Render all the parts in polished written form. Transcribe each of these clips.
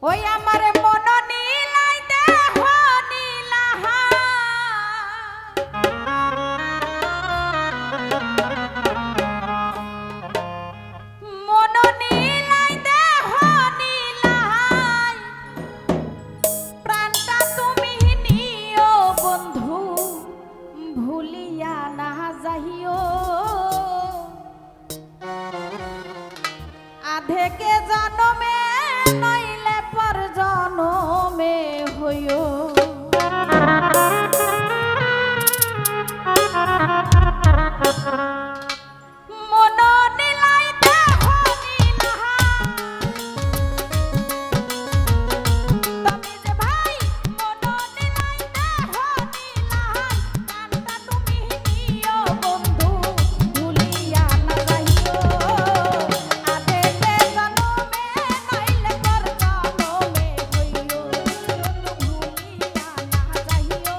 ওই আমার মন নীলাই দেহ নীলাহা মন নীলাই দেহ নীলাহাই প্রাণটা তুমি নিও বন্ধু ভুলিয়া না যাইও আধেকে জনমে নইলে পর জনমে হইও মন নীলাই দেহ নীলাহা তুমি যে ভাই মন নীলাই দেহ নীলাহা প্রাণটা তুমি নিও বন্ধু ভুলিয়া না যাইও আধেকে জনমে নইলে পর জনমে হইও ভুলিয়া না যাইও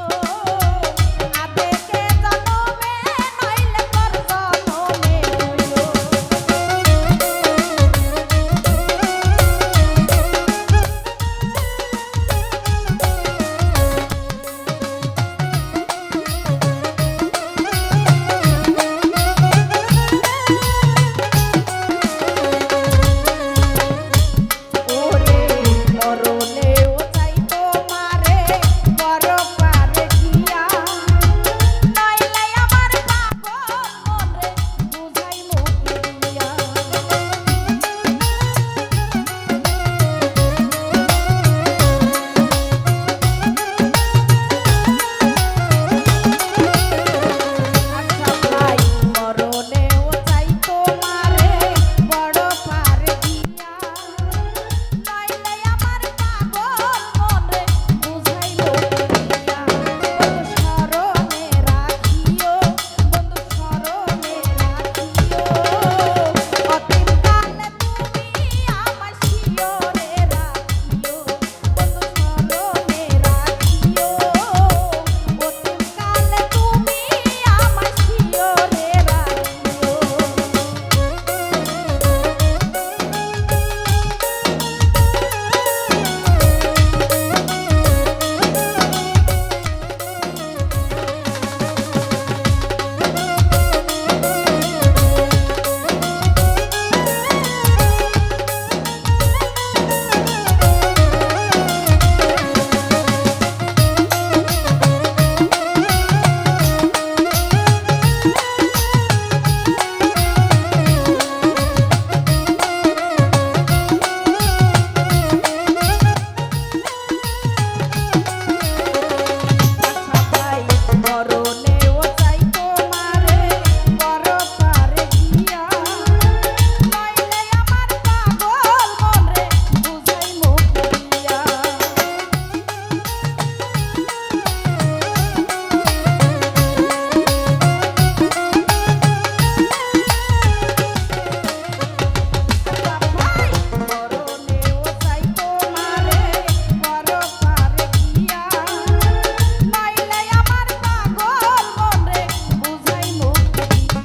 আধেকে জনমে নইলে পর জনমে হইও ওরে মরণে ও চাই তোমারে বড় পারে গিয়া নইলে আমার পাগল মনে বুঝাই মুখে দিয়া আচ্ছা ভাই মরণে ও চাই তোমারে বড় পারে গিয়া নইলে আমার পাগল মনে বুঝাই মুখে দিয়া বন্ধু স্মরণে রাখিও বন্ধু স্মরণে রাখিও অতীত কালে তুমি আমার শিয়রে রাখিও বন্ধু স্মরণে রাখিও অতীত কালে তুমি আমার শিয়রে আচ্ছা ভাই মরণে ও চাই তোমারে বড় পারে গিয়া নইলে আমার পাগল মনে বুঝাই মুখে দিয়া ভাই মরণে ও চাই তোমারে বড় পারে গিয়া নইলে আমার পাগল মনে বুঝাই মুখে দিয়া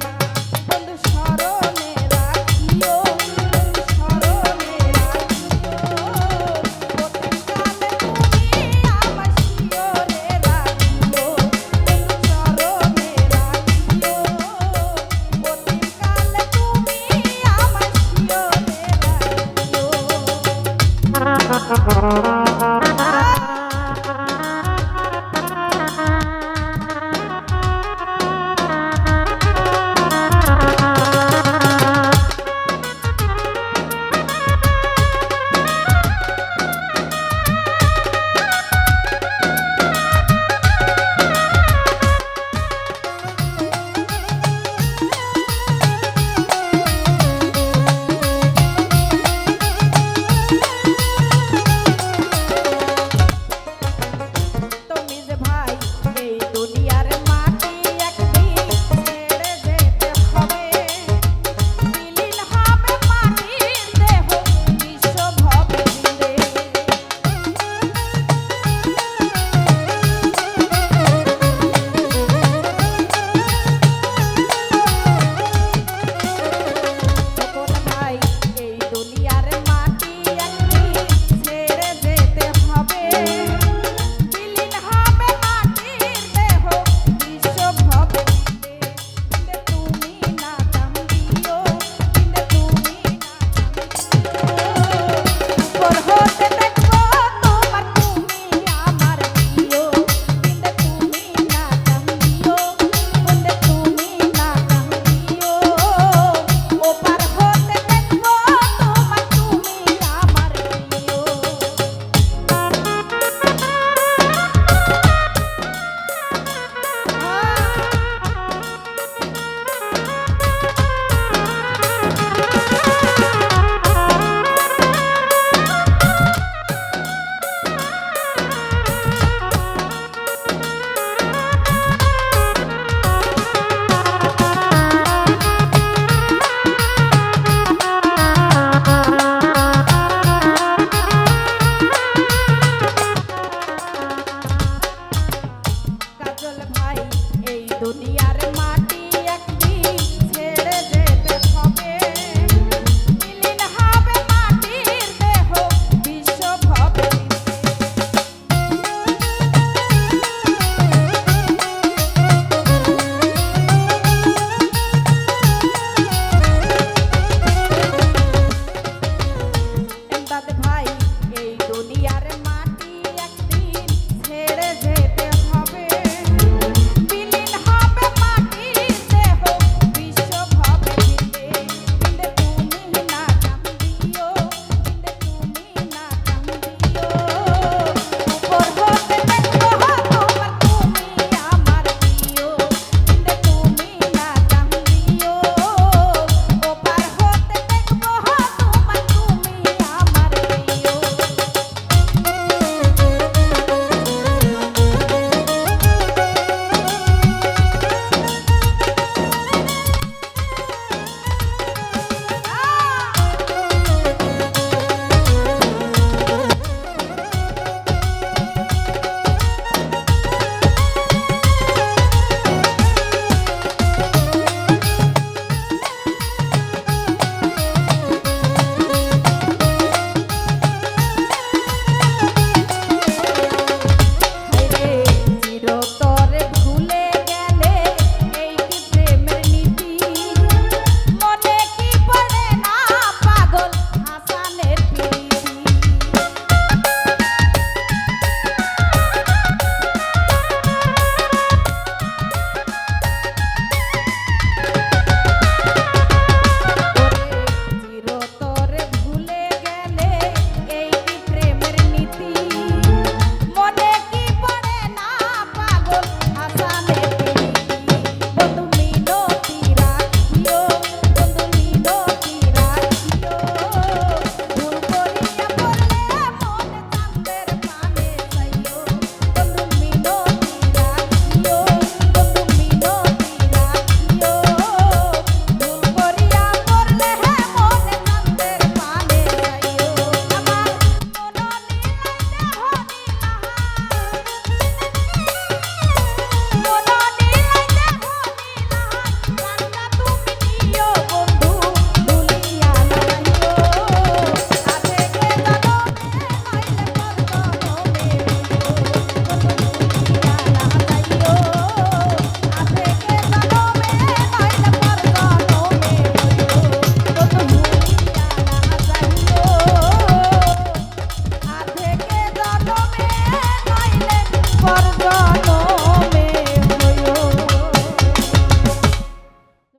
বন্ধু স্মরণে রাখিও বন্ধু স্মরণে রাখিও অতীত কালে তুমি আমার শিয়রে রাখিও বন্ধু স্মরণে রাখিও অতীত কালে তুমি আমার শিয়রে রাখিও